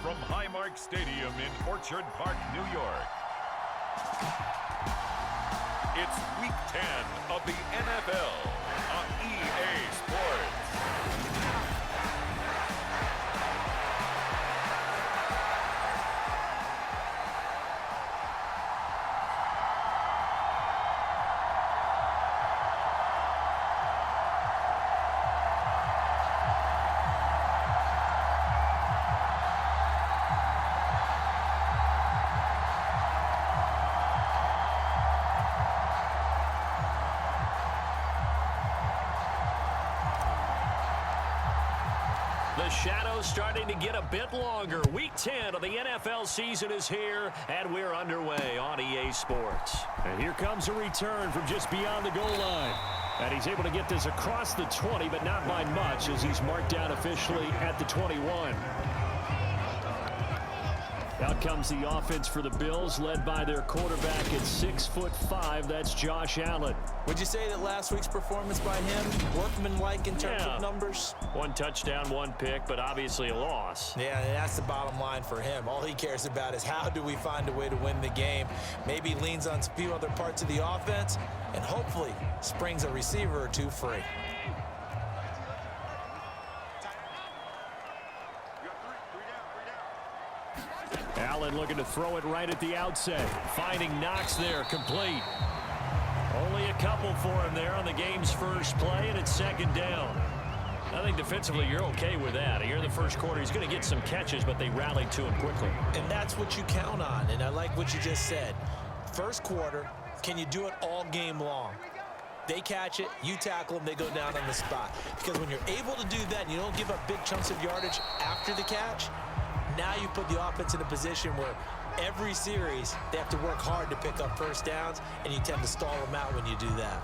from Highmark Stadium in Orchard Park, New York. It's Week 10 of the NFL on EA Sports. The shadow's starting to get a bit longer. Week 10 of the NFL season is here, and we're underway on EA Sports. And here comes a return from just beyond the goal line. And he's able to get this across the 20, but not by much, as he's marked down officially at the 21. Out comes the offense for the Bills, led by their quarterback at 6'5". That's Josh Allen. Would you say that last week's performance by him, workmanlike in terms of numbers? 1 touchdown, 1 pick, but obviously a loss. Yeah, and that's the bottom line for him. All he cares about is how do we find a way to win the game. Maybe leans on a few other parts of the offense, and hopefully springs a receiver or two free. Allen looking to throw it right at the outset. Finding Knox there, complete. Only a couple for him there on the game's first play, and it's second down. I think defensively you're okay with that. Here in the first quarter, he's going to get some catches, but they rallied to him quickly. And that's what you count on, and I like what you just said. First quarter, can you do it all game long? They catch it, you tackle them, they go down on the spot. Because when you're able to do that and you don't give up big chunks of yardage after the catch, now you put the offense in a position where every series they have to work hard to pick up first downs, and you tend to stall them out when you do that.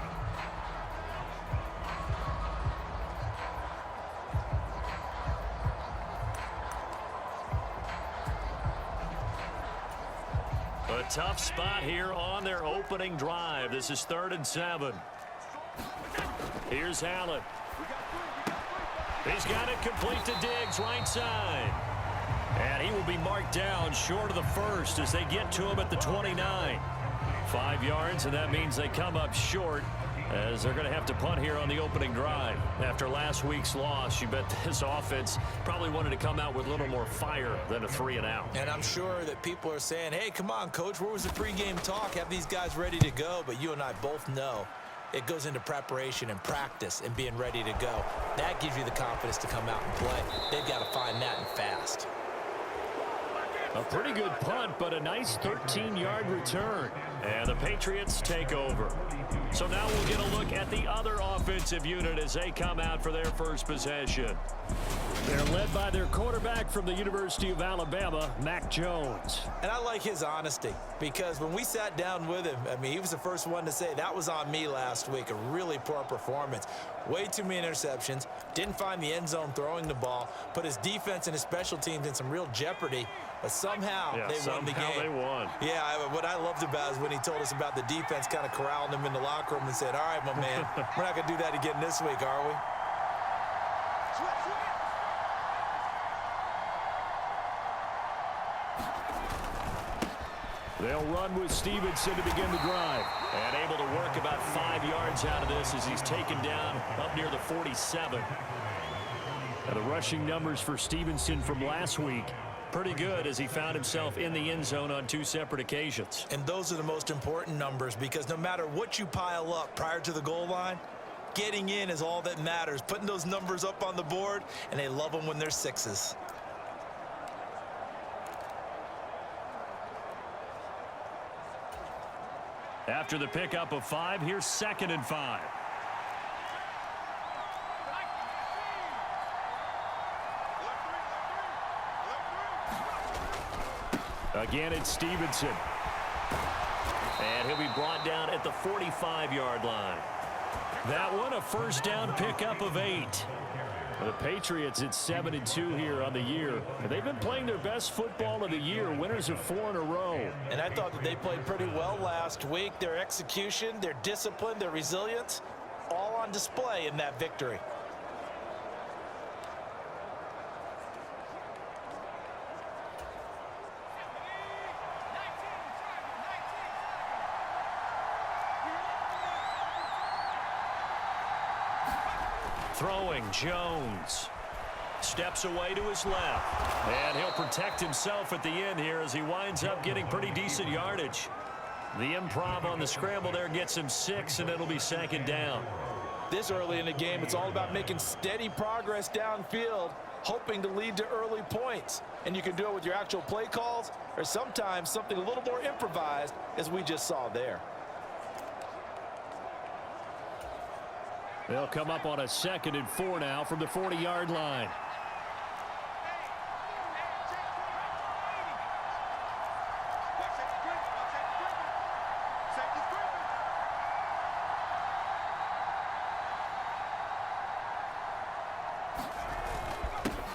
A tough spot here on their opening drive. This is 3rd and 7. Here's Allen. He's got it complete to Diggs, right side. And he will be marked down short of the first as they get to him at the 29. 5 yards, and that means they come up short as they're going to have to punt here on the opening drive. After last week's loss, you bet this offense probably wanted to come out with a little more fire than a 3-and-out. And I'm sure that people are saying, hey, come on, Coach, where was the pregame talk? Have these guys ready to go? But you and I both know it goes into preparation and practice and being ready to go. That gives you the confidence to come out and play. They've got to find that and fast. A pretty good punt, but a nice 13-yard return. And the Patriots take over. So now we'll get a look at the other offensive unit as they come out for their first possession. They're led by their quarterback from the University of Alabama, Mac Jones. And I like his honesty, because when we sat down with him, I mean, he was the first one to say, that was on me last week, a really poor performance. Way too many interceptions, didn't find the end zone throwing the ball, put his defense and his special teams in some real jeopardy, but somehow they won the game. Somehow they won. Yeah, what I loved about is when he told us about the defense kind of corralling him in the locker room and said, all right, my man, we're not going to do that again this week, are we? They'll run with Stevenson to begin the drive. And able to work about 5 yards out of this as he's taken down up near the 47. And the rushing numbers for Stevenson from last week, pretty good as he found himself in the end zone on 2 separate occasions. And those are the most important numbers, because no matter what you pile up prior to the goal line, getting in is all that matters. Putting those numbers up on the board, and they love them when they're 6s. After the pickup of 5, here's 2nd and 5. Again, it's Stevenson. And he'll be brought down at the 45-yard line. That one, a first down pickup of 8. The Patriots at 7-2 here on the year. They've been playing their best football of the year, winners of 4 in a row. And I thought that they played pretty well last week. Their execution, their discipline, their resilience, all on display in that victory. Throwing, Jones. Steps away to his left. And he'll protect himself at the end here as he winds up getting pretty decent yardage. The improv on the scramble there gets him 6, and it'll be 2nd down. This early in the game, it's all about making steady progress downfield, hoping to lead to early points. And you can do it with your actual play calls or sometimes something a little more improvised, as we just saw there. They'll come up on a 2nd and 4 now from the 40-yard line.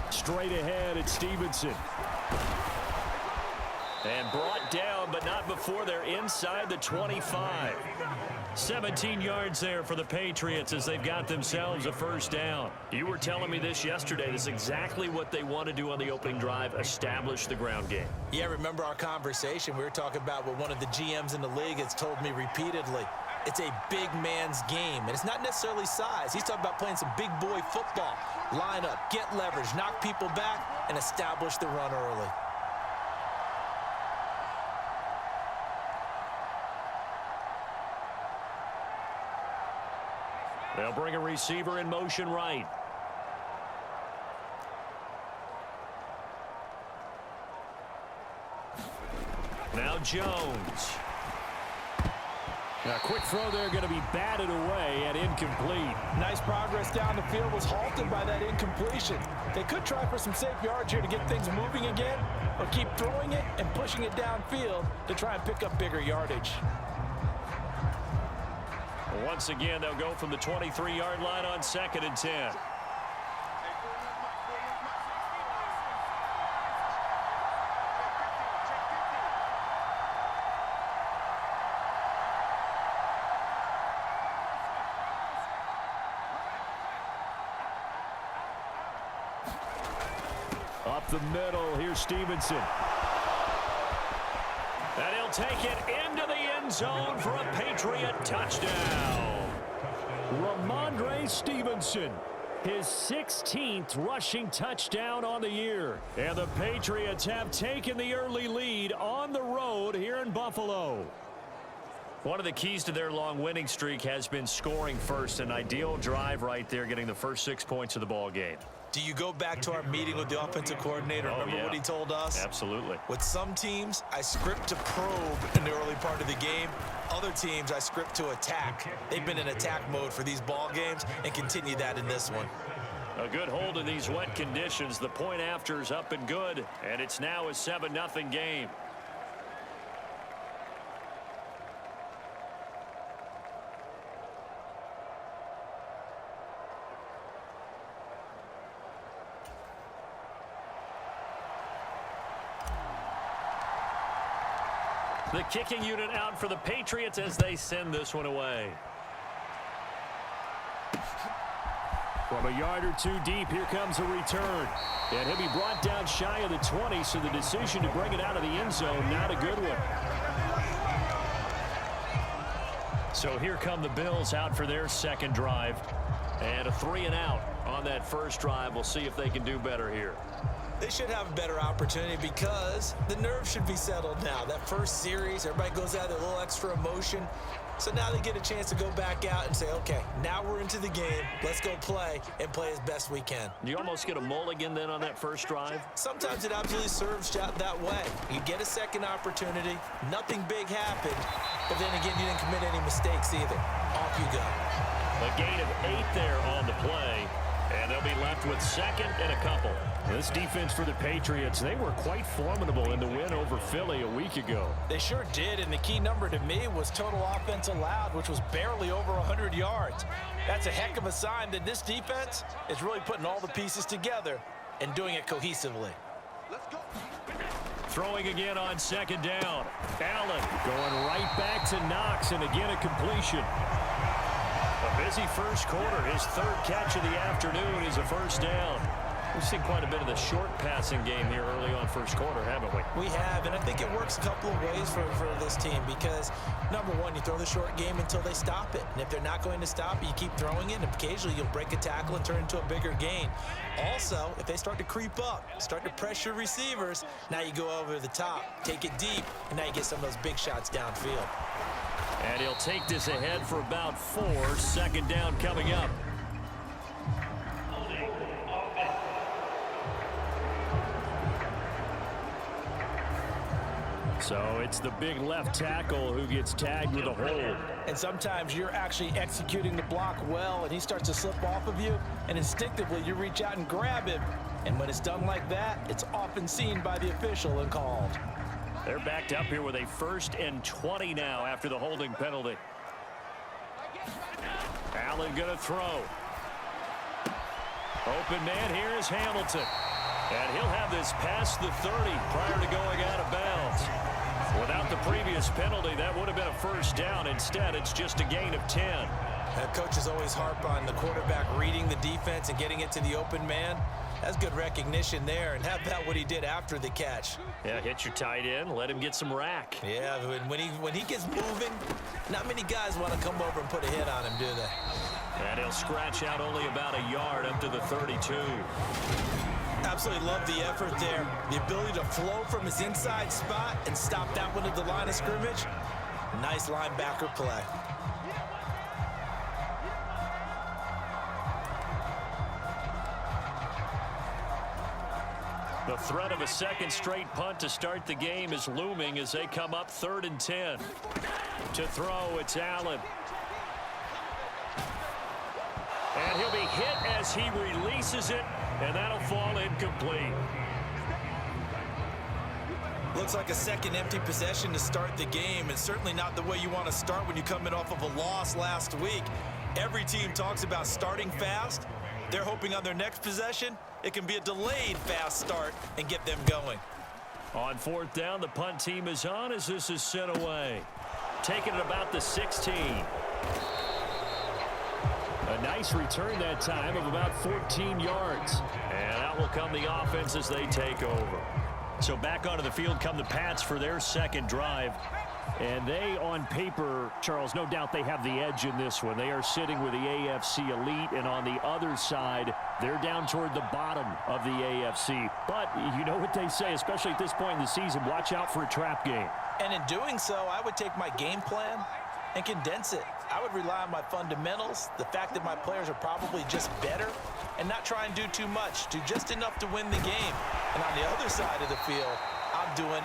Straight ahead, it's Stevenson. And brought down, but not before they're inside the 25. 17 yards there for the Patriots as they've got themselves a 1st down. You were telling me this yesterday. This is exactly what they want to do on the opening drive, establish the ground game. Yeah, remember our conversation? We were talking about what one of the GMs in the league has told me repeatedly. It's a big man's game, and it's not necessarily size. He's talking about playing some big boy football. Line up, get leverage, knock people back, and establish the run early. They'll bring a receiver in motion right. Now Jones. A quick throw there going to be batted away and incomplete. Nice progress down the field, was halted by that incompletion. They could try for some safe yards here to get things moving again, or keep throwing it and pushing it downfield to try and pick up bigger yardage. Once again, they'll go from the 23-yard line on 2nd and 10. Up the middle, here's Stevenson. And he'll take it into the end zone for a Patriot touchdown. Ramondre Stevenson, his 16th rushing touchdown on the year. And the Patriots have taken the early lead on the road here in Buffalo. One of the keys to their long winning streak has been scoring first. An ideal drive right there, getting the first 6 points of the ball game. Do you go back to our meeting with the offensive coordinator? Remember what he told us? Absolutely. With some teams, I script to probe in the early part of the game. Other teams, I script to attack. They've been in attack mode for these ball games and continue that in this one. A good hold in these wet conditions. The point after is up and good, and it's now a 7-0 game. The kicking unit out for the Patriots as they send this one away. From a yard or two deep, here comes a return. And he'll be brought down shy of the 20, so the decision to bring it out of the end zone, not a good one. So here come the Bills out for their second drive. And a 3-and-out on that first drive. We'll see if they can do better here. They should have a better opportunity because the nerves should be settled now. That first series, everybody goes out with a little extra emotion. So now they get a chance to go back out and say, okay, now we're into the game. Let's go play and play as best we can. You almost get a mulligan then on that first drive? Sometimes it absolutely serves that way. You get a second opportunity. Nothing big happened. But then again, you didn't commit any mistakes either. Off you go. A gain of 8 there on the play. And they'll be left with 2nd and a couple. This defense for the Patriots, they were quite formidable in the win over Philly a week ago. They sure did, and the key number to me was total offense allowed, which was barely over 100 yards. That's a heck of a sign that this defense is really putting all the pieces together and doing it cohesively. Let's go. Throwing again on 2nd down. Allen Going right back to Knox, and again a completion. A busy first quarter. His 3rd catch of the afternoon is a 1st down. We've seen quite a bit of the short passing game here early on first quarter, haven't we? We have, and I think it works a couple of ways for this team because, number one, you throw the short game until they stop it. And if they're not going to stop it, you keep throwing it, and occasionally you'll break a tackle and turn it into a bigger gain. Also, if they start to creep up, start to pressure receivers, now you go over the top, take it deep, and now you get some of those big shots downfield. And he'll take this ahead for about 4. Second down coming up. So it's the big left tackle who gets tagged with a hold. And sometimes you're actually executing the block well, and he starts to slip off of you, and instinctively you reach out and grab him. And when it's done like that, it's often seen by the official and called. They're backed up here with a 1st and 20 now after the holding penalty. Allen going to throw. Open man here is Hamilton. And he'll have this past the 30 prior to going out of bounds. Without the previous penalty, that would have been a first down. Instead, it's just a gain of 10. Coaches always harp on the quarterback reading the defense and getting it to the open man. That's good recognition there. And how about what he did after the catch? Yeah, hit your tight end, let him get some rack. Yeah, when he gets moving, not many guys want to come over and put a hit on him, do they? And he'll scratch out only about a yard up to the 32. Absolutely love the effort there. The ability to flow from his inside spot and stop that one at the line of scrimmage. Nice linebacker play. The threat of a second straight punt to start the game is looming as they come up 3rd and 10. To throw, it's Allen. And he'll be hit as he releases it, and that'll fall incomplete. Looks like a second empty possession to start the game, and certainly not the way you want to start when you come in off of a loss last week. Every team talks about starting fast. They're hoping on their next possession, it can be a delayed fast start and get them going. On 4th down, the punt team is on as this is sent away. Taking it about the 16. A nice return that time of about 14 yards. And out will come the offense as they take over. So back onto the field come the Pats for their second drive. And they, on paper, Charles, no doubt they have the edge in this one. They are sitting with the AFC elite, and on the other side, they're down toward the bottom of the AFC. But you know what they say, especially at this point in the season, watch out for a trap game. And in doing so, I would take my game plan and condense it. I would rely on my fundamentals, the fact that my players are probably just better, and not try and do too much, do just enough to win the game. And on the other side of the field, I'm doing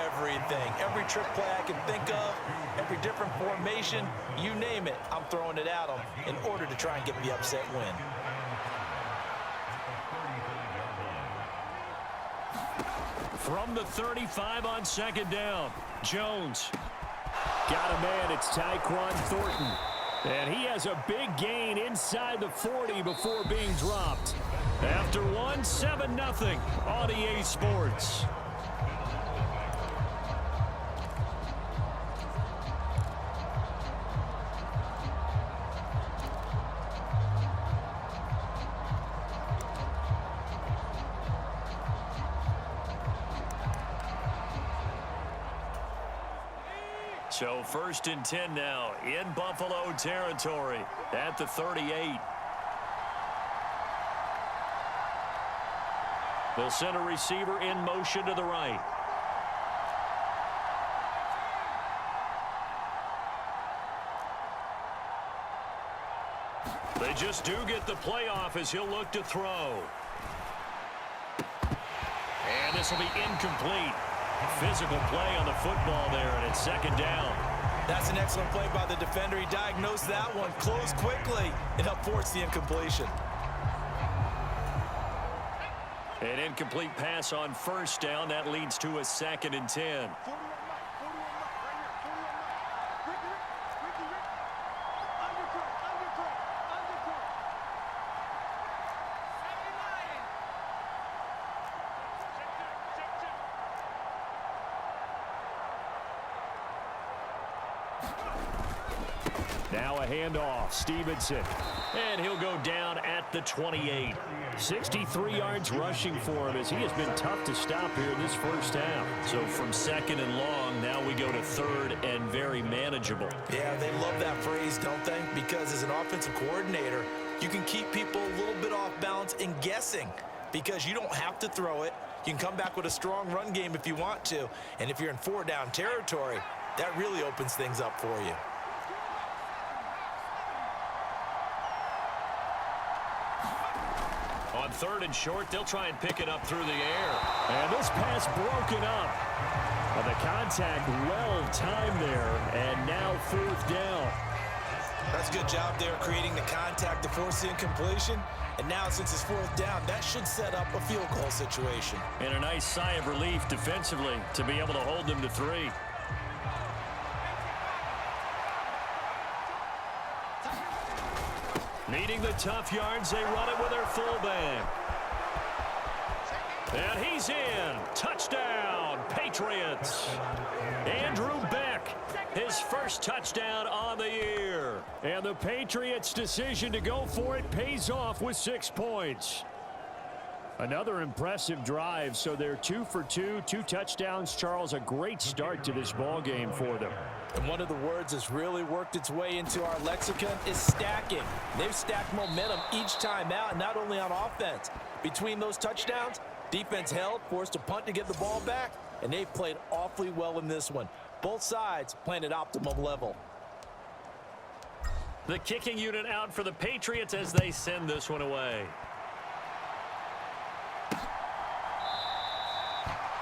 everything. Every trick play I can think of, every different formation, you name it, I'm throwing it at them in order to try and get the upset win. From the 35 on 2nd down, Jones. Got a man, it's Tyquan Thornton. And he has a big gain inside the 40 before being dropped. After one, 7-0 on EA Sports. So 1st and 10 now in Buffalo territory at the 38. They'll send a receiver in motion to the right. They just do get the playoff as he'll look to throw. And this will be incomplete. Physical play on the football there, and it's 2nd down. That's an excellent play by the defender. He diagnosed that one, closed quickly, and helped force the incompletion. An incomplete pass on 1st down. That leads to a 2nd and 10. Now a handoff. Stevenson. And he'll go down at the 28. 63 yards rushing for him as he has been tough to stop here in this first half. So from second and long, now we go to third and very manageable. Yeah, they love that phrase, don't they? Because as an offensive coordinator, you can keep people a little bit off balance and guessing because you don't have to throw it. You can come back with a strong run game if you want to. And if you're in 4-down territory, that really opens things up for you. On third and short, they'll try and pick it up through the air. And this pass broken up. But the contact well timed there. And now fourth down. That's a good job there creating the contact to force the incompletion. And now since it's fourth down, that should set up a field goal situation. And a nice sigh of relief defensively to be able to hold them to 3. Needing the tough yards, they run it with their fullback. And he's in. Touchdown, Patriots. Andrew Beck, his first touchdown on the year. And the Patriots' decision to go for it pays off with 6 points. Another impressive drive, so they're 2 for 2, 2 touchdowns. Charles, a great start to this ball game for them. And one of the words that's really worked its way into our lexicon is stacking. They've stacked momentum each time out, not only on offense. Between those touchdowns, defense held, forced a punt to get the ball back, and they've played awfully well in this one. Both sides playing at optimum level. The kicking unit out for the Patriots as they send this one away.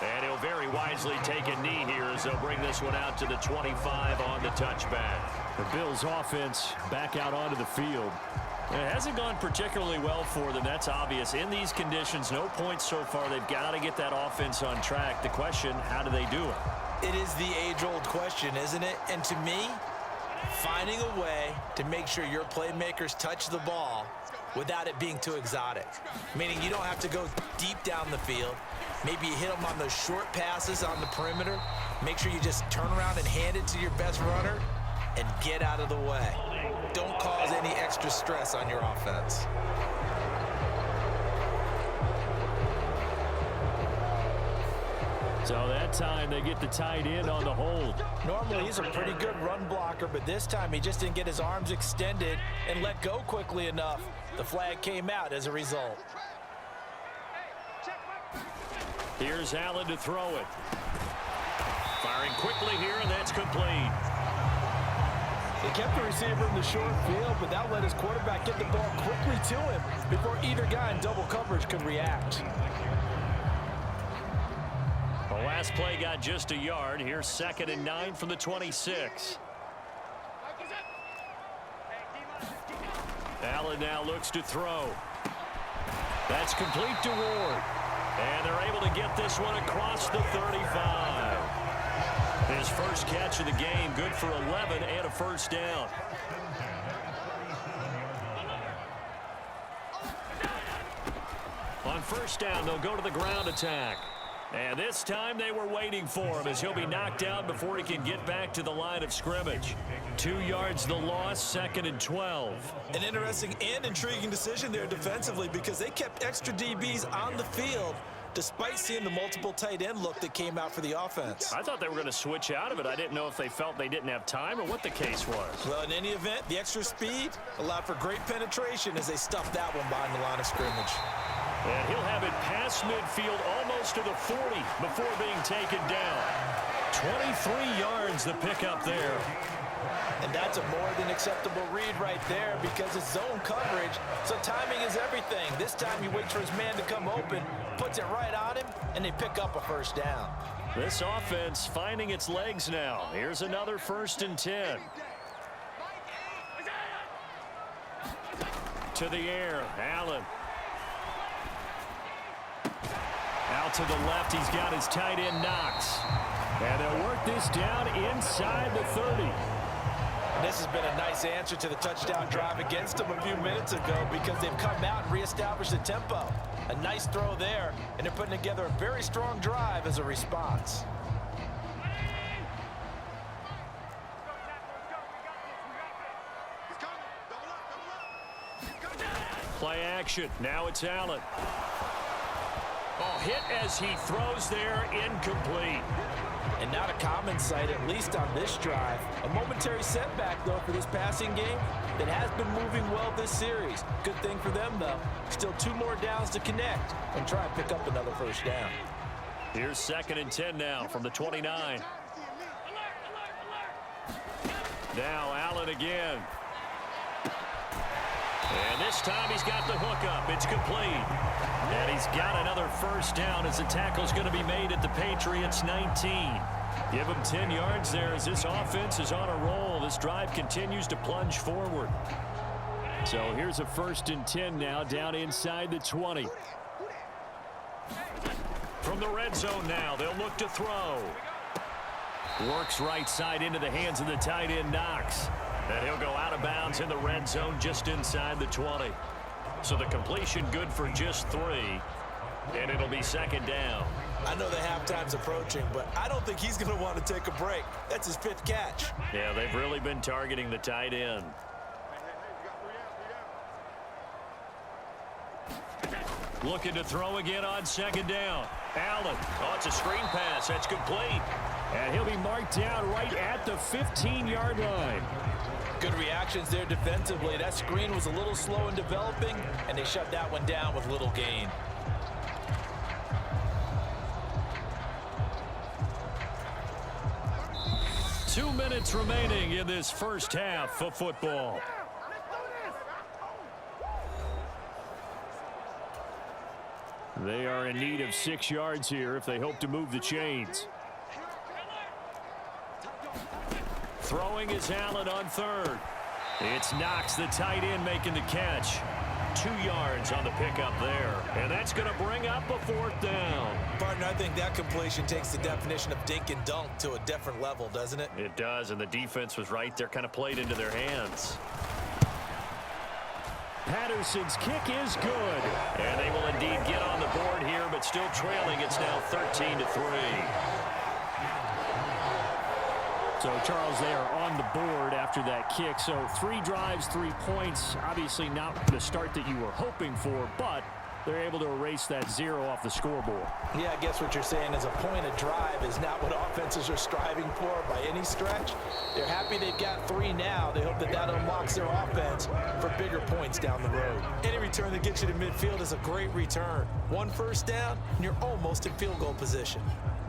And he'll very wisely take a knee here as they'll bring this one out to the 25 on the touchback. The Bills' offense back out onto the field. It hasn't gone particularly well for them. That's obvious. In these conditions, no points so far. They've got to get that offense on track. The question, how do they do it? It is the age-old question, isn't it? And to me, finding a way to make sure your playmakers touch the ball without it being too exotic. Meaning you don't have to go deep down the field. Maybe you hit them on those short passes on the perimeter. Make sure you just turn around and hand it to your best runner and get out of the way. Don't cause any extra stress on your offense. So that time they get the tight end on the hold. Normally he's a pretty good run blocker, but this time he just didn't get his arms extended and let go quickly enough. The flag came out as a result. Here's Allen to throw it. Firing quickly here, and that's complete. They kept the receiver in the short field, but that let his quarterback get the ball quickly to him before either guy in double coverage could react. The last play got just a yard. Here's 2nd and 9 from the 26. Allen now looks to throw. That's complete to Ward. And they're able to get this one across the 35. His first catch of the game, good for 11 and a first down. On first down, they'll go to the ground attack. And this time they were waiting for him as he'll be knocked out before he can get back to the line of scrimmage. 2 yards the loss, 2nd and 12. An interesting and intriguing decision there defensively because they kept extra DBs on the field despite seeing the multiple tight end look that came out for the offense. I thought they were going to switch out of it. I didn't know if they felt they didn't have time or what the case was. Well, in any event, the extra speed allowed for great penetration as they stuffed that one behind the line of scrimmage. And he'll have it past midfield almost to the 40 before being taken down. 23 yards the pickup there. And that's a more than acceptable read right there because it's zone coverage, so timing is everything. This time he waits for his man to come open, puts it right on him, and they pick up a first down. This offense finding its legs now. Here's another 1st and 10. To the air, Allen. Out to the left, he's got his tight end Knox. And they'll work this down inside the 30. And this has been a nice answer to the touchdown drive against them a few minutes ago because they've come out and reestablished the tempo. A nice throw there, and they're putting together a very strong drive as a response. Play action. Now it's Allen. Oh, hit as he throws there, incomplete. And not a common sight, at least on this drive. A momentary setback, though, for this passing game that has been moving well this series. Good thing for them, though. Still 2 more downs to connect and try and pick up another first down. Here's 2nd and 10 now from the 29. Now Allen again. And this time he's got the hook up. It's complete. And he's got another first down as the tackle's going to be made at the Patriots 19. Give him 10 yards there as this offense is on a roll. This drive continues to plunge forward. So here's a 1st and 10 now down inside the 20. From the red zone now, they'll look to throw. Works right side into the hands of the tight end, Knox. And he'll go out of bounds in the red zone just inside the 20. So the completion good for just 3. And it'll be 2nd down. I know the halftime's approaching, but I don't think he's going to want to take a break. That's his 5th catch. Yeah, they've really been targeting the tight end. Looking to throw again on 2nd down. Allen. Oh, it's a screen pass. That's complete. And he'll be marked down right at the 15-yard line. Good reactions there defensively. That screen was a little slow in developing, and they shut that one down with little gain. Two minutes remaining in this first half of football. They are in need of 6 yards here if they hope to move the chains. Throwing is Allen on 3rd. It's Knox, the tight end, making the catch. 2 yards on the pickup there. And that's going to bring up a 4th down. Partner, I think that completion takes the definition of dink and dunk to a different level, doesn't it? It does, and the defense was right there, kind of played into their hands. Patterson's kick is good. And they will indeed get on the board here, but still trailing. It's now 13-3. So, Charles, they are on the board after that kick. So 3 drives, 3 points. Obviously not the start that you were hoping for, but they're able to erase that 0 off the scoreboard. Yeah, I guess what you're saying is a point of drive is not what offenses are striving for by any stretch. They're happy they've got 3 now. They hope that that unlocks their offense for bigger points down the road. Any return that gets you to midfield is a great return. 1 first down, and you're almost in field goal position.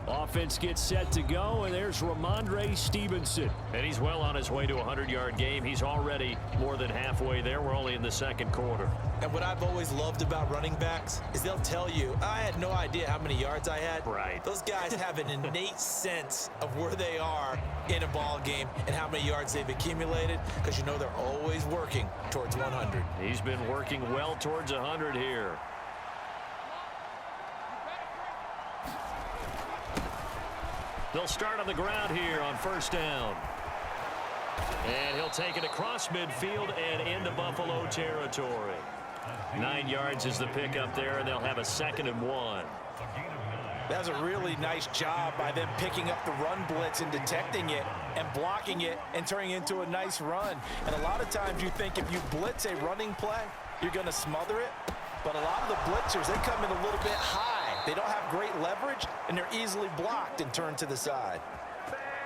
Offense gets set to go, and there's Ramondre Stevenson. And he's well on his way to a 100-yard game. He's already more than halfway there. We're only in the 2nd quarter. And what I've always loved about running backs is they'll tell you, I had no idea how many yards I had. Right. Those guys have an innate sense of where they are in a ball game and how many yards they've accumulated, because you know they're always working towards 100. He's been working well towards 100 here. They'll start on the ground here on 1st down. And he'll take it across midfield and into Buffalo territory. 9 yards is the pickup there, and they'll have a 2nd and 1. That was a really nice job by them picking up the run blitz and detecting it and blocking it and turning it into a nice run. And a lot of times you think if you blitz a running play, you're going to smother it. But a lot of the blitzers, they come in a little bit high. They don't have great leverage, and they're easily blocked and turned to the side.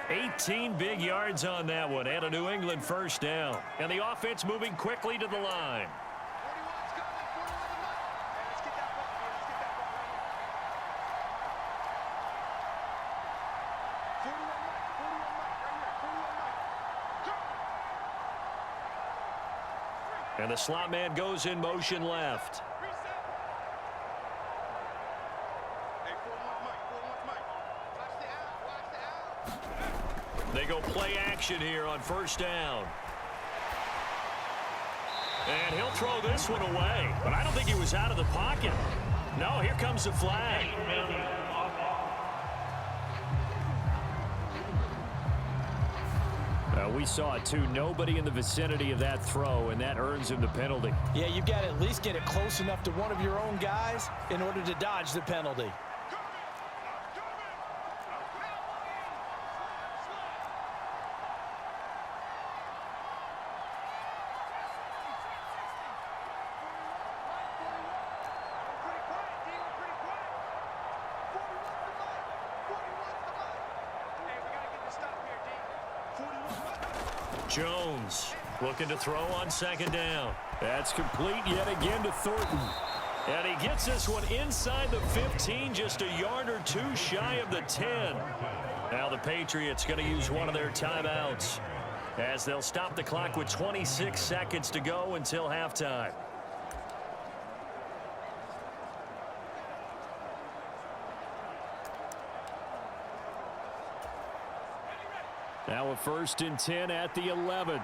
18 big yards on that one, and a New England first down. And the offense moving quickly to the line. And the slot man goes in motion left. They go play action here on 1st down. And he'll throw this one away. But I don't think he was out of the pocket. No, here comes the flag. We saw it too. Nobody in the vicinity of that throw, and that earns him the penalty. Yeah, you've got to at least get it close enough to one of your own guys in order to dodge the penalty. Jones looking to throw on second down. That's complete yet again to Thornton. And he gets this one inside the 15, just a yard or two shy of the 10. Now the Patriots going to use one of their timeouts as they'll stop the clock with 26 seconds to go until halftime. Now a 1st and 10 at the 11.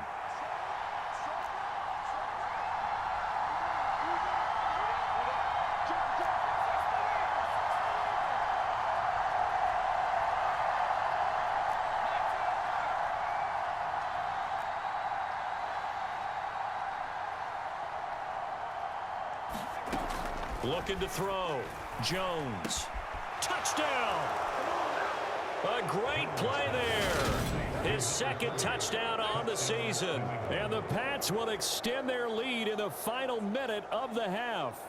Looking to throw. Jones. Touchdown! A great play there. His 2nd touchdown on the season. And the Pats will extend their lead in the final minute of the half.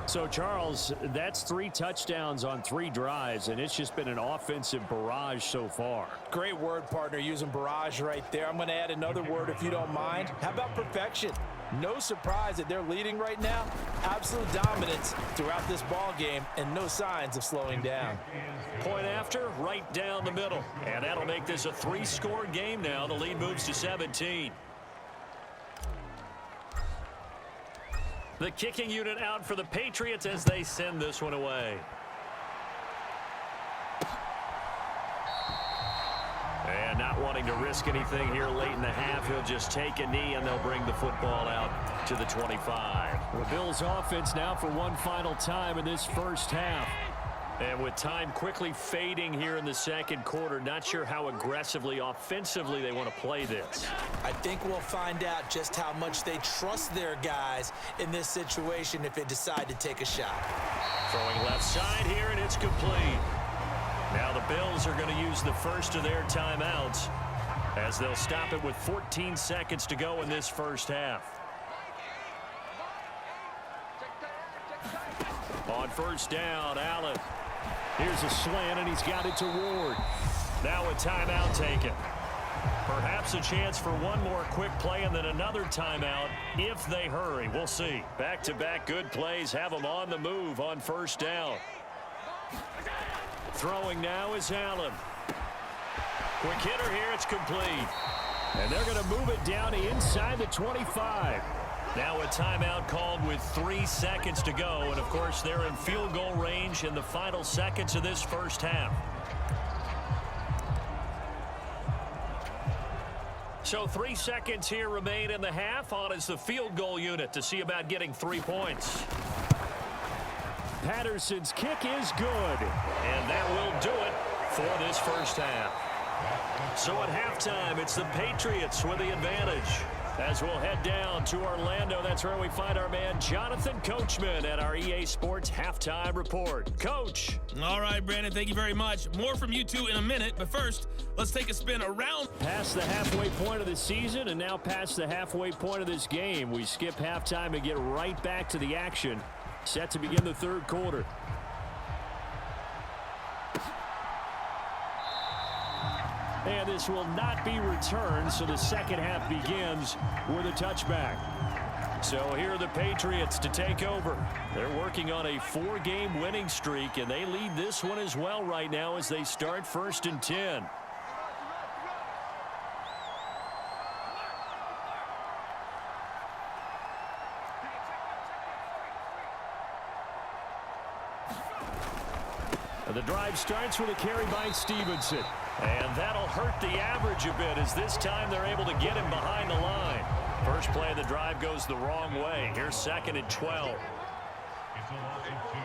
So, Charles, that's 3 touchdowns on 3 drives, and it's just been an offensive barrage so far. Great word, partner, using barrage right there. I'm going to add another word if you don't mind. How about perfection? No surprise that they're leading right now. Absolute dominance throughout this ball game and no signs of slowing down. Point after, right down the middle. And that'll make this a 3-score game now. The lead moves to 17. The kicking unit out for the Patriots as they send this one away. And not wanting to risk anything here late in the half, he'll just take a knee and they'll bring the football out to the 25. The Bills offense now for one final time in this first half. And with time quickly fading here in the 2nd quarter, not sure how aggressively, offensively they want to play this. I think we'll find out just how much they trust their guys in this situation if they decide to take a shot. Throwing left side here, and it's complete. Now the Bills are going to use the first of their timeouts as they'll stop it with 14 seconds to go in this first half. On 1st down, Allen. Here's a slant, and he's got it to Ward. Now a timeout taken. Perhaps a chance for one more quick play and then another timeout if they hurry. We'll see. Back-to-back good plays have them on the move on 1st down. Throwing now is Allen. Quick hitter here, it's complete. And they're going to move it down to inside the 25. Now a timeout called with 3 seconds to go. And, of course, they're in field goal range in the final seconds of this first half. So 3 seconds here remain in the half. On is the field goal unit to see about getting 3 points. Patterson's kick is good. And that will do it for this first half. So at halftime, it's the Patriots with the advantage. As we'll head down to Orlando, that's where we find our man Jonathan Coachman at our EA Sports Halftime Report. Coach. All right, Brandon, thank you very much. More from you two in a minute, but first, let's take a spin around. Past the halfway point of the season and now past the halfway point of this game. We skip halftime and get right back to the action. Set to begin the 3rd quarter. And this will not be returned, so the second half begins with a touchback. So here are the Patriots to take over. They're working on a 4-game winning streak, and they lead this one as well right now as they start 1st and 10. The drive starts with a carry by Stevenson. And that'll hurt the average a bit as this time they're able to get him behind the line. First play of the drive goes the wrong way. Here's 2nd and 12. It's a loss of 2.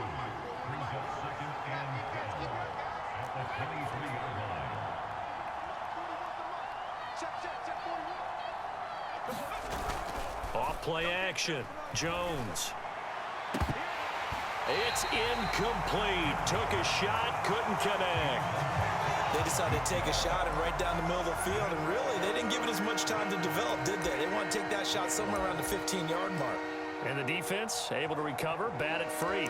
Brings up 2nd and 12 at the 23-yard line. Off play action. Jones. It's incomplete. Took a shot, couldn't connect. They decided to take a shot and right down the middle of the field, and really, they didn't give it as much time to develop, did they? They want to take that shot somewhere around the 15-yard mark. And the defense able to recover, bat it free.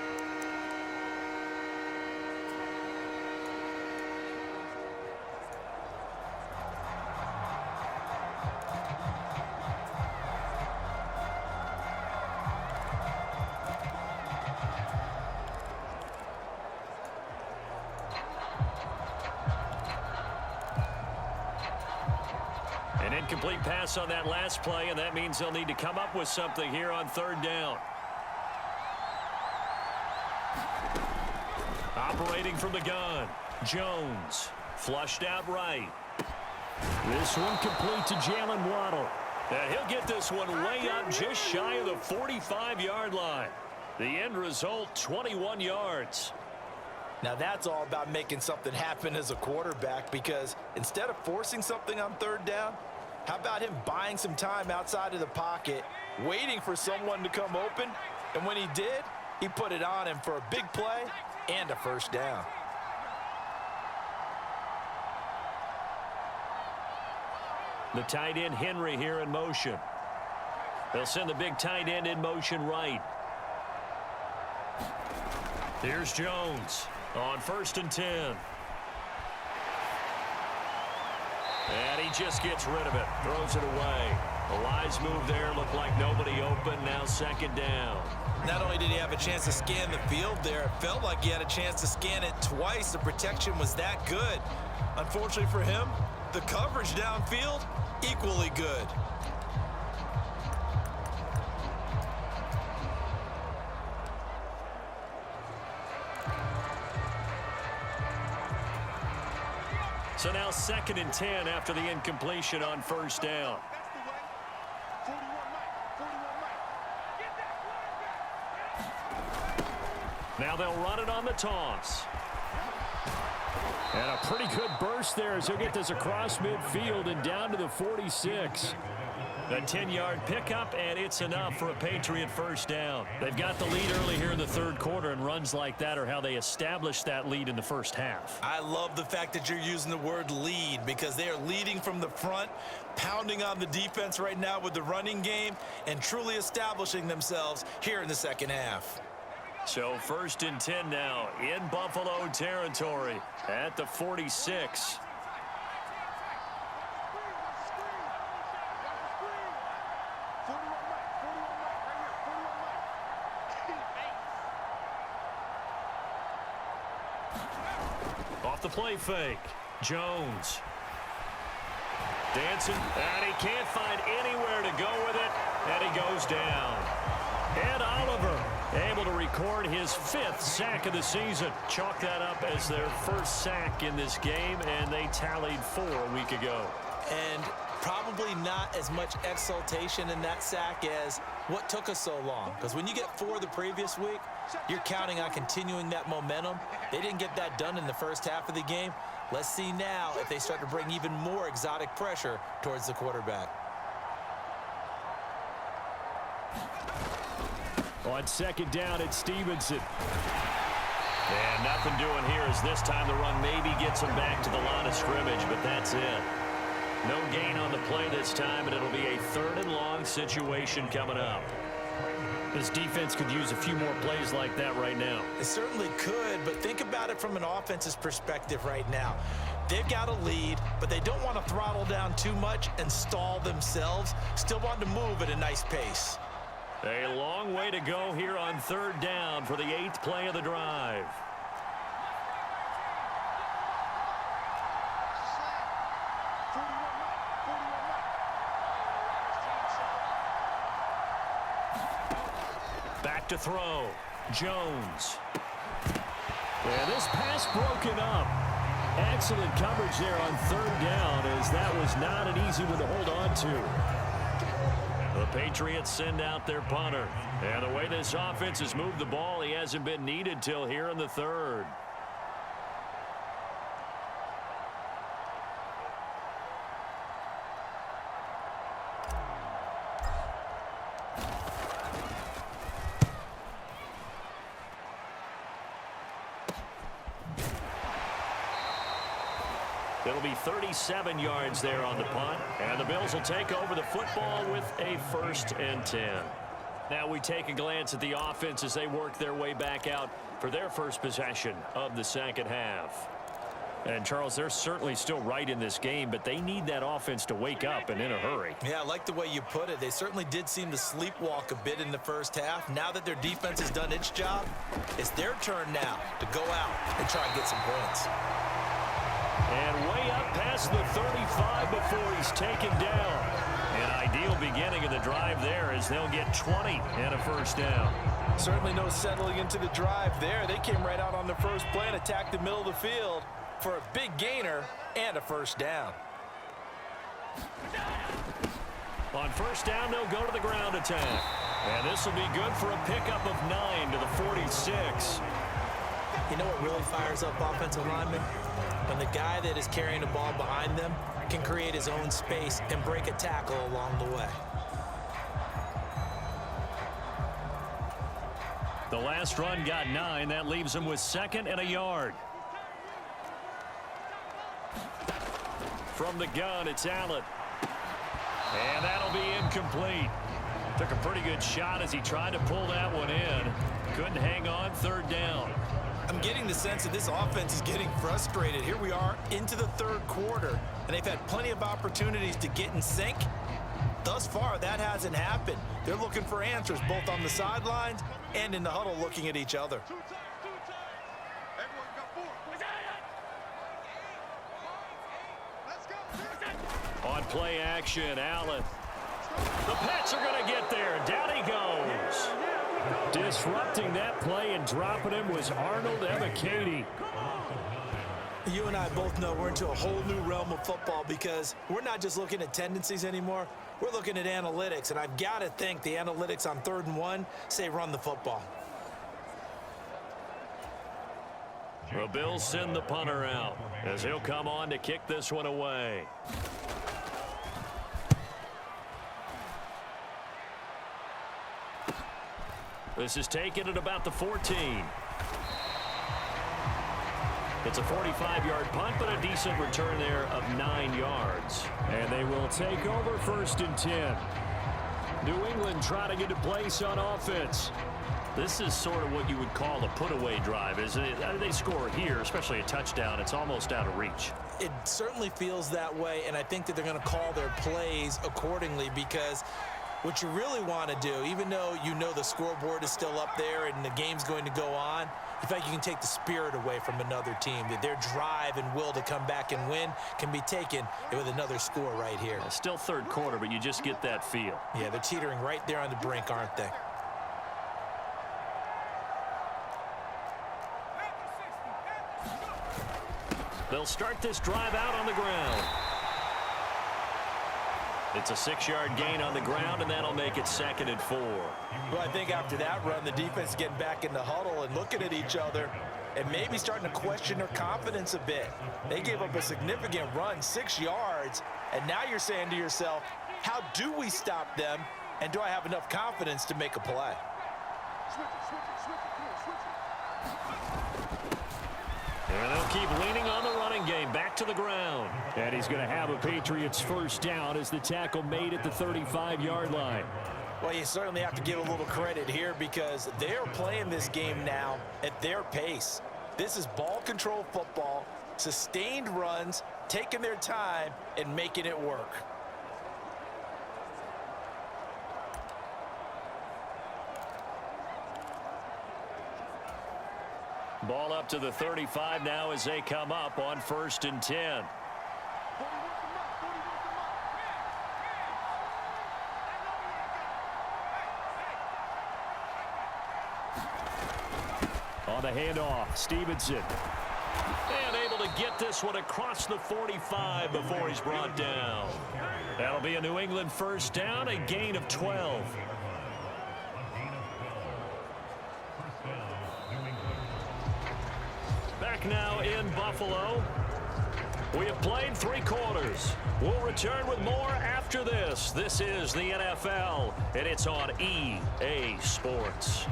incomplete pass on that last play, and that means they'll need to come up with something here on third down. Operating from the gun, Jones. Flushed out right. This one complete to Jalen Waddle. And he'll get this one way up just shy of the 45-yard line. The end result, 21 yards. Now that's all about making something happen as a quarterback, because instead of forcing something on third down, how about him buying some time outside of the pocket, waiting for someone to come open, and when he did, he put it on him for a big play and a first down. The tight end Henry here in motion. They'll send the big tight end in motion right. Here's Jones on 1st and 10. And he just gets rid of it, throws it away. A wise move there, looked like nobody open, now 2nd down. Not only did he have a chance to scan the field there, it felt like he had a chance to scan it twice. The protection was that good. Unfortunately for him, the coverage downfield, equally good. So now 2nd and 10 after the incompletion on 1st down. Now they'll run it on the toss. And a pretty good burst there as he'll get this across midfield and down to the 46. A 10-yard pickup, and it's enough for a Patriot first down. They've got the lead early here in the 3rd quarter, and runs like that are how they established that lead in the first half. I love the fact that you're using the word lead, because they are leading from the front, pounding on the defense right now with the running game, and truly establishing themselves here in the 2nd half. So 1st and 10 now in Buffalo territory at the 46. Off the play fake, Jones. Dancing, and he can't find anywhere to go with it, and he goes down. Ed Oliver able to record his 5th sack of the season. Chalk that up as their 1st sack in this game, and they tallied 4 a week ago. And probably not as much exultation in that sack as what took us so long. Because when you get 4 the previous week, you're counting on continuing that momentum. They didn't get that done in the first half of the game. Let's see now if they start to bring even more exotic pressure towards the quarterback. On 2nd down, it's Stevenson. And nothing doing here as this time the run maybe gets him back to the line of scrimmage, but that's it. No gain on the play this time, and it'll be a 3rd and long situation coming up. This defense could use a few more plays like that right now. It certainly could, but think about it from an offense's perspective right now. They've got a lead, but they don't want to throttle down too much and stall themselves. Still want to move at a nice pace. A long way to go here on 3rd down for the 8th play of the drive. Back to throw, Jones. And this pass broken up. Excellent coverage there on 3rd down, as that was not an easy one to hold on to. The Patriots send out their punter. And the way this offense has moved the ball, he hasn't been needed till here in the 3rd. It'll be 37 yards there on the punt, and the Bills will take over the football with a 1st and 10. Now we take a glance at the offense as they work their way back out for their first possession of the 2nd half. And, Charles, they're certainly still right in this game, but they need that offense to wake up and in a hurry. Yeah, I like the way you put it. They certainly did seem to sleepwalk a bit in the first half. Now that their defense has done its job, it's their turn now to go out and try and get some points. And way up past the 35 before he's taken down. An ideal beginning of the drive there as they'll get 20 and a first down. Certainly no settling into the drive there. They came right out on the first play and attacked the middle of the field for a big gainer and a first down. On first down, they'll go to the ground attack. And this will be good for a pickup of 9 to the 46. You know what really fires up offensive linemen? When the guy that is carrying the ball behind them can create his own space and break a tackle along the way. The last run got 9. That leaves him with 2nd and a yard. From the gun, it's Allen. And that'll be incomplete. Took a pretty good shot as he tried to pull that one in. Couldn't hang on, 3rd down. I'm getting the sense that this offense is getting frustrated. Here we are into the 3rd quarter, and they've had plenty of opportunities to get in sync. Thus far, that hasn't happened. They're looking for answers both on the sidelines and in the huddle looking at each other. On play action, Allen. The Pats are going to get there. Down he goes. Disrupting that play and dropping him was Arnold Ebiketie. You and I both know we're into a whole new realm of football because we're not just looking at tendencies anymore. We're looking at analytics, and I've got to think the analytics on 3rd and 1 say run the football. The Bills send the punter out as he'll come on to kick this one away. This is taken at about the 14. It's a 45-yard punt, but a decent return there of 9 yards. And they will take over 1st and 10. New England trying to get a place on offense. This is sort of what you would call a put-away drive, isn't it? They score here, especially a touchdown. It's almost out of reach. It certainly feels that way, and I think that they're going to call their plays accordingly because what you really want to do, even though you know the scoreboard is still up there and the game's going to go on, you feel like you can take the spirit away from another team. That their drive and will to come back and win can be taken with another score right here. Still 3rd quarter, but you just get that feel. Yeah, they're teetering right there on the brink, aren't they? They'll start this drive out on the ground. It's a 6-yard gain on the ground, and that'll make it 2nd and 4. Well, I think after that run, the defense is getting back in the huddle and looking at each other and maybe starting to question their confidence a bit. They gave up a significant run, 6 yards, and now you're saying to yourself, how do we stop them, and do I have enough confidence to make a play? And they'll keep leaning on the running game. Back to the ground. And he's going to have a Patriots first down as the tackle made at the 35-yard line. Well, you certainly have to give a little credit here because they are playing this game now at their pace. This is ball control football, sustained runs, taking their time, and making it work. Ball up to the 35 now as they come up on 1st and 10. On the handoff, Stevenson. And able to get this one across the 45 before he's brought down. That'll be a New England first down, a gain of 12. Back now in Buffalo. We have played 3 quarters. We'll return with more after this. This is the NFL, and it's on EA Sports.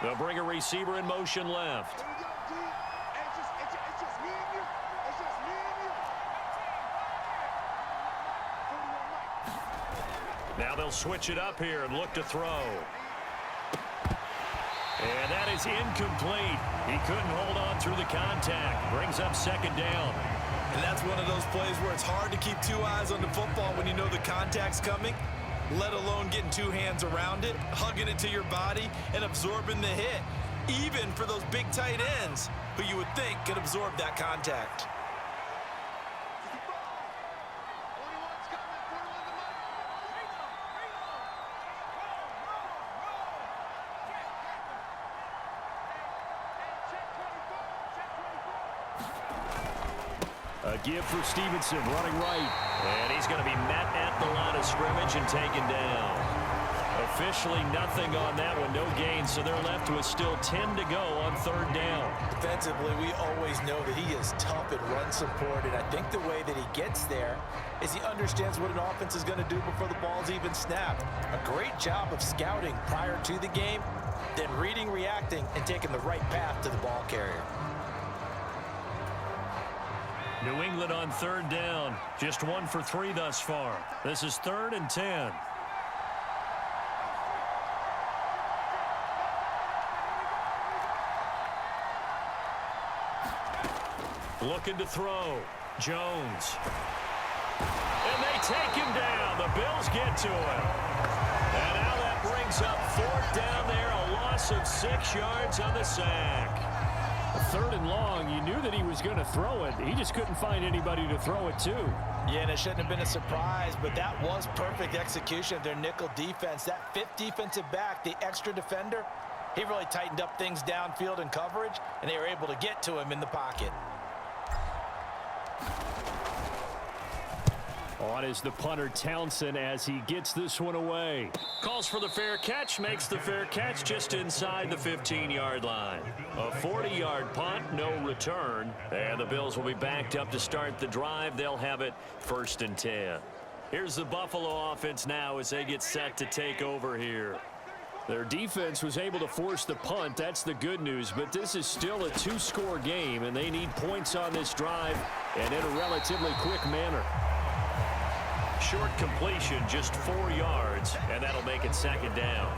They'll bring a receiver in motion left. Now they'll switch it up here and look to throw. And that is incomplete. He couldn't hold on through the contact. Brings up second down. And that's one of those plays where it's hard to keep two eyes on the football when you know the contact's coming, let alone getting two hands around it, hugging it to your body, and absorbing the hit, even for those big tight ends who you would think could absorb that contact. A give for Stevenson, running right. And he's going to be met at the line of scrimmage and taken down. Officially nothing on that one, no gain, so they're left with still 10 to go on third down. Defensively, we always know that he is tough and run support, and I think the way that he gets there is he understands what an offense is going to do before the ball's even snapped. A great job of scouting prior to the game, then reading, reacting, and taking the right path to the ball carrier. New England on third down. Just 1 for 3 thus far. This is 3rd and 10. Looking to throw. Jones. And they take him down. The Bills get to him. And now that brings up 4th down there. A loss of 6 yards on the sack. 3rd and long, you knew that he was going to throw it. He just couldn't find anybody to throw it to. Yeah, and it shouldn't have been a surprise, but that was perfect execution of their nickel defense. That 5th defensive back, the extra defender, he really tightened up things downfield in coverage, and they were able to get to him in the pocket. On is the punter Townsend as he gets this one away. Calls for the fair catch, makes the fair catch just inside the 15-yard line. A 40-yard punt, no return. And the Bills will be backed up to start the drive. They'll have it 1st and 10. Here's the Buffalo offense now as they get set to take over here. Their defense was able to force the punt. That's the good news. But this is still a 2-score game, and they need points on this drive and in a relatively quick manner. Short completion, just 4 yards, and that'll make it 2nd down.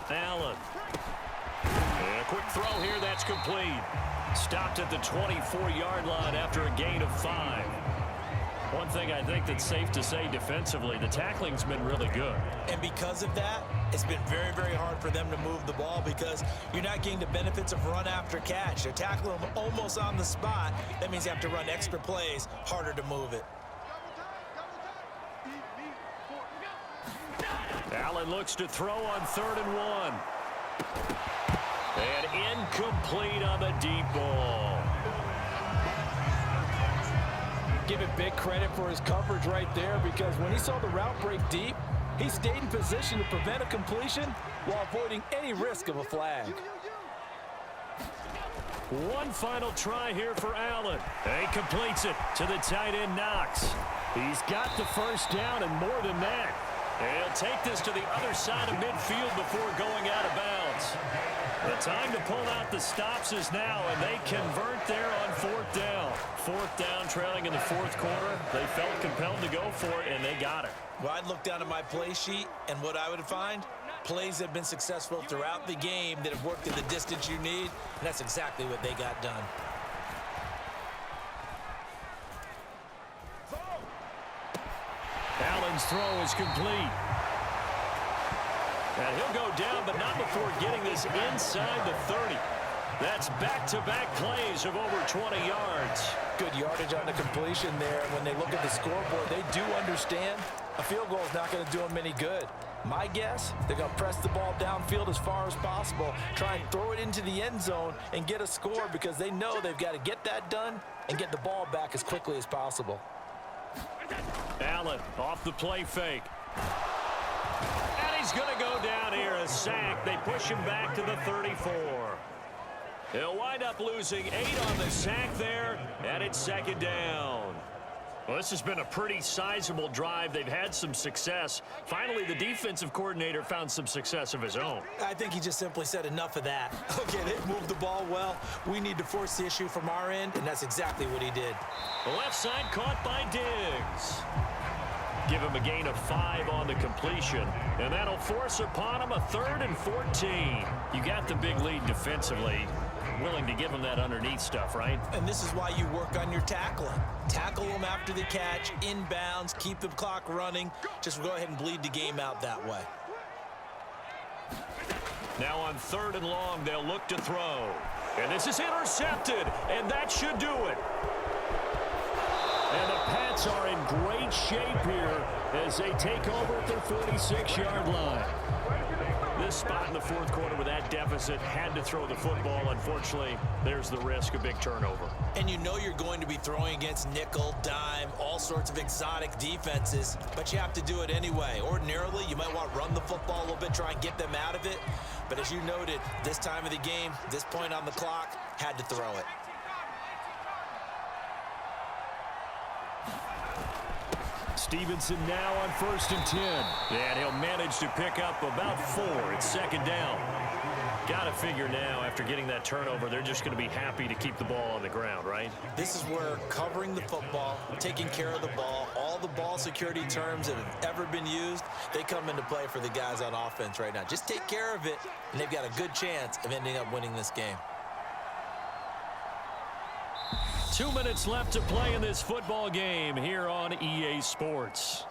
Allen. And a quick throw here, that's complete. Stopped at the 24-yard line after a gain of 5. One thing I think that's safe to say defensively, the tackling's been really good. And because of that, it's been very, very hard for them to move the ball because you're not getting the benefits of run after catch. They're tackling them almost on the spot. That means you have to run extra plays, harder to move it. Allen looks to throw on 3rd and 1. And incomplete on the deep ball. Give it big credit for his coverage right there because when he saw the route break deep, he stayed in position to prevent a completion while avoiding any risk of a flag. One final try here for Allen. He completes it to the tight end Knox. He's got the 1st down and more than that. He'll take this to the other side of midfield before going out of bounds. The time to pull out the stops is now, and they convert there on 4th down. 4th down, trailing in the 4th quarter. They felt compelled to go for it, and they got it. Well, I'd look down at my play sheet, and what I would find, plays have been successful throughout the game that have worked at the distance you need, and that's exactly what they got done. Allen's throw is complete. And he'll go down, but not before getting this inside the 30. That's back-to-back plays of over 20 yards. Good yardage on the completion there. When they look at the scoreboard, they do understand a field goal is not going to do them any good. My guess, they're going to press the ball downfield as far as possible, try and throw it into the end zone and get a score because they know they've got to get that done and get the ball back as quickly as possible. Allen off the play fake. And he's going to go down here, a sack. They push him back to the 34. He'll wind up losing 8 on the sack there, and it's 2nd down. Well, this has been a pretty sizable drive. They've had some success. Finally, the defensive coordinator found some success of his own. I think he just simply said enough of that. Okay, they moved the ball well. We need to force the issue from our end, and that's exactly what he did. The left side caught by Diggs. Give him a gain of 5 on the completion, and that'll force upon him a 3rd and 14. You got the big lead defensively. Willing to give him that underneath stuff, right? And this is why you work on your tackling. Tackle them after the catch, inbounds, keep the clock running. Just go ahead and bleed the game out that way. Now on 3rd and long, they'll look to throw. And this is intercepted, and that should do it. And the Pats are in great shape here as they take over at their 46-yard line. This spot in the 4th quarter with that deficit had to throw the football. Unfortunately, there's the risk of big turnover. And you know you're going to be throwing against nickel, dime, all sorts of exotic defenses, but you have to do it anyway. Ordinarily, you might want to run the football a little bit, try and get them out of it. But as you noted, this time of the game, this point on the clock, had to throw it. Stevenson now on 1st and 10. And he'll manage to pick up about 4. It's 2nd down. Got to figure now, after getting that turnover, they're just going to be happy to keep the ball on the ground, right? This is where covering the football, taking care of the ball, all the ball security terms that have ever been used, they come into play for the guys on offense right now. Just take care of it, and they've got a good chance of ending up winning this game. 2 minutes left to play in this football game here on EA Sports.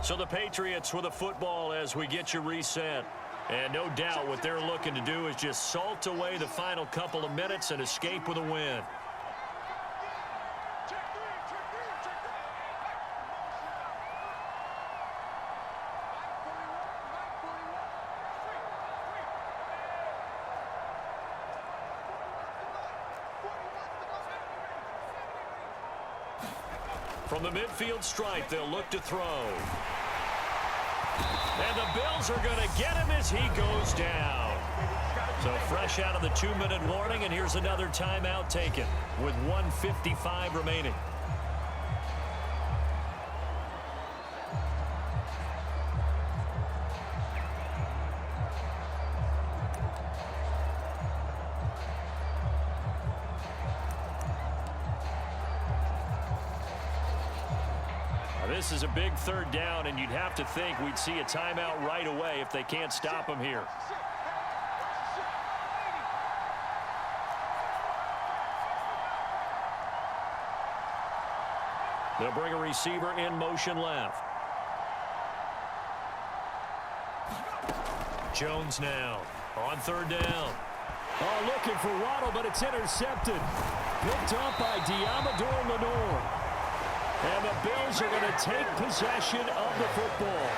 So the Patriots with a football as we get you reset. And no doubt what they're looking to do is just salt away the final couple of minutes and escape with a win. From the midfield stripe, they'll look to throw. And the Bills are going to get him as he goes down. So fresh out of the 2-minute warning, and here's another timeout taken with 1:55 remaining. This is a big 3rd down, and you'd have to think we'd see a timeout right away if they can't stop him here. They'll bring a receiver in motion left. Jones now on 3rd down. Oh, looking for Waddle, but it's intercepted. Picked up by Diamador Lenore. And the Bills are going to take possession of the football.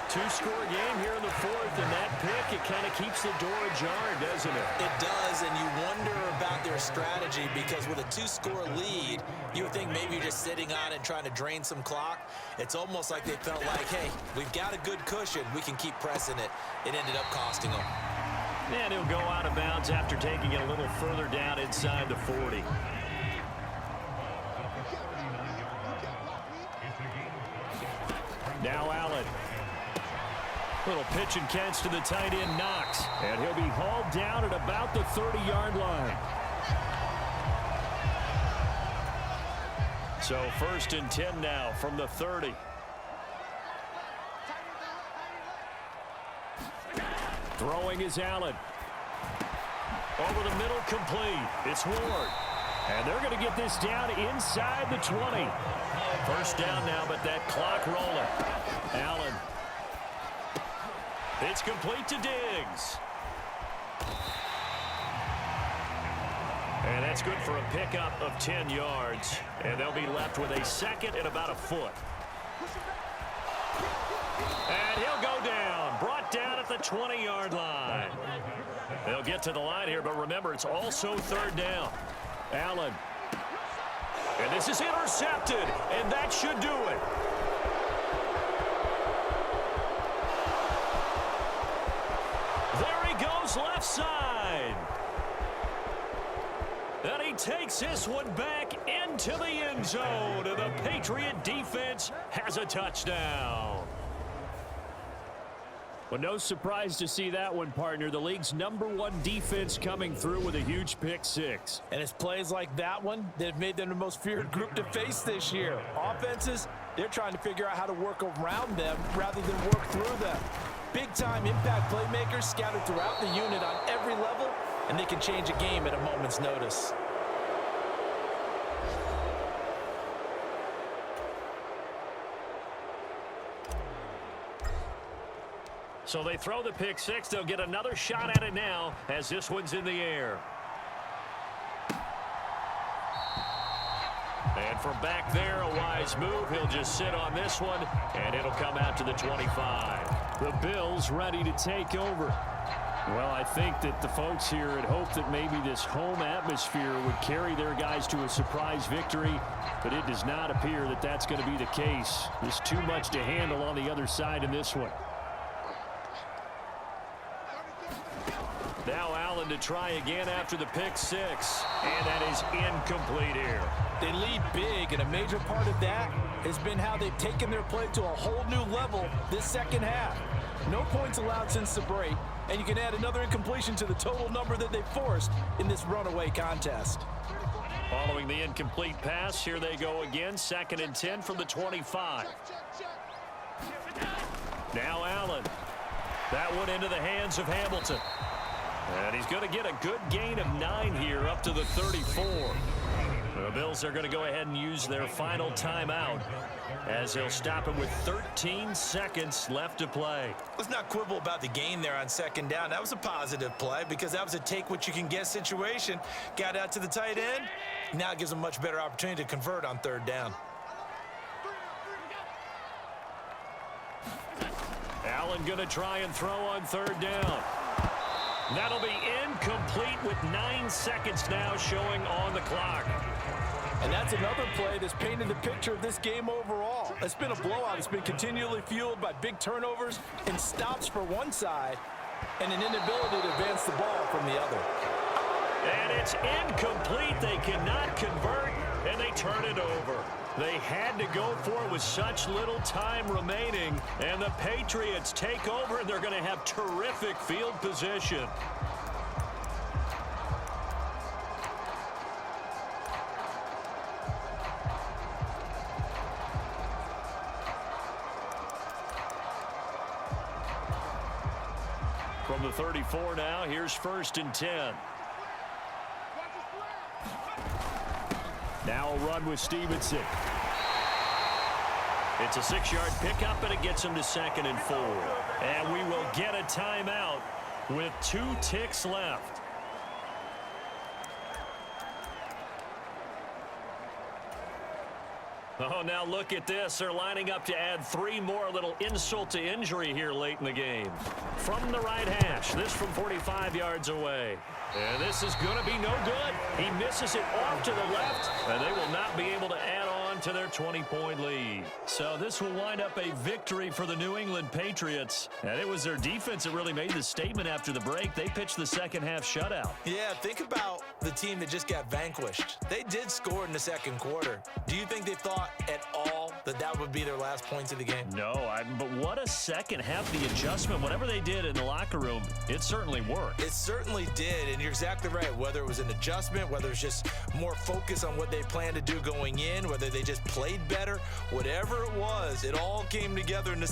2-score game here in the 4th, and that pick, it kind of keeps the door ajar, doesn't it? It does, and you wonder about their strategy because with a 2-score lead, you would think maybe you're just sitting on it and trying to drain some clock. It's almost like they felt like, hey, we've got a good cushion. We can keep pressing it. It ended up costing them. And he'll go out of bounds after taking it a little further down inside the 40. Now Allen. Little pitch and catch to the tight end, Knox. And he'll be hauled down at about the 30-yard line. So 1st and 10 now from the 30. Throwing is Allen. Over the middle, complete. It's Ward. And they're going to get this down inside the 20. 1st down now, but that clock rolling. Allen. It's complete to Diggs. And that's good for a pickup of 10 yards. And they'll be left with a 2nd and about a foot. And he'll go down. Brought down at the 20-yard line. They'll get to the line here, but remember, it's also 3rd down. Allen. And this is intercepted, and that should do it. There he goes left side. And he he takes this one back into the end zone. And the Patriot defense has a touchdown. Well, no surprise to see that one, partner. The league's #1 defense coming through with a huge pick six. And it's plays like that one that have made them the most feared group to face this year. Offenses, they're trying to figure out how to work around them rather than work through them. Big-time impact playmakers scattered throughout the unit on every level, and they can change a game at a moment's notice. So they throw the pick six. They'll get another shot at it now as this one's in the air. And from back there, a wise move. He'll just sit on this one, and it'll come out to the 25. The Bills ready to take over. Well, I think that the folks here had hoped that maybe this home atmosphere would carry their guys to a surprise victory, but it does not appear that that's going to be the case. There's too much to handle on the other side in this one. Now Allen to try again after the pick six, and that is incomplete here. They lead big, and a major part of that has been how they've taken their play to a whole new level this second half. No points allowed since the break, and you can add another incompletion to the total number that they forced in this runaway contest. Following the incomplete pass, here they go again, 2nd and 10 from the 25. Now Allen. That one into the hands of Hamilton. And he's going to get a good gain of 9 here up to the 34. The Bills are going to go ahead and use their final timeout as they'll stop him with 13 seconds left to play. Let's not quibble about the gain there on 2nd down. That was a positive play because that was a take-what-you-can-get situation. Got out to the tight end. Now it gives them a much better opportunity to convert on 3rd down. Allen going to try and throw on 3rd down. That'll be incomplete with 9 seconds now showing on the clock. And that's another play that's painted the picture of this game overall. It's been a blowout. It's been continually fueled by big turnovers and stops for one side and an inability to advance the ball from the other. And it's incomplete. They cannot convert, and they turn it over. They had to go for it with such little time remaining, and the Patriots take over, and they're going to have terrific field position. From the 34 now, here's 1st and 10. Now a run with Stevenson. It's a 6-yard pickup, and it gets him to 2nd and 4. And we will get a timeout with 2 ticks left. Oh, now look at this. They're lining up to add 3 more, a little insult to injury here late in the game. From the right hash, this from 45 yards away. And this is going to be no good. He misses it off to the left, and they will not be able to add on to their 20-point lead. So this will wind up a victory for the New England Patriots. And it was their defense that really made the statement after the break. They pitched the second half shutout. Yeah, think about the team that just got vanquished. They did score in the 2nd quarter. Do you think they thought at all that that would be their last points of the game? No, but what a second half. The adjustment, whatever they did in the locker room, it certainly worked. It certainly did, and you're exactly right. Whether it was an adjustment, whether it's just more focus on what they planned to do going in, whether they just played better, whatever it was, it all came together in the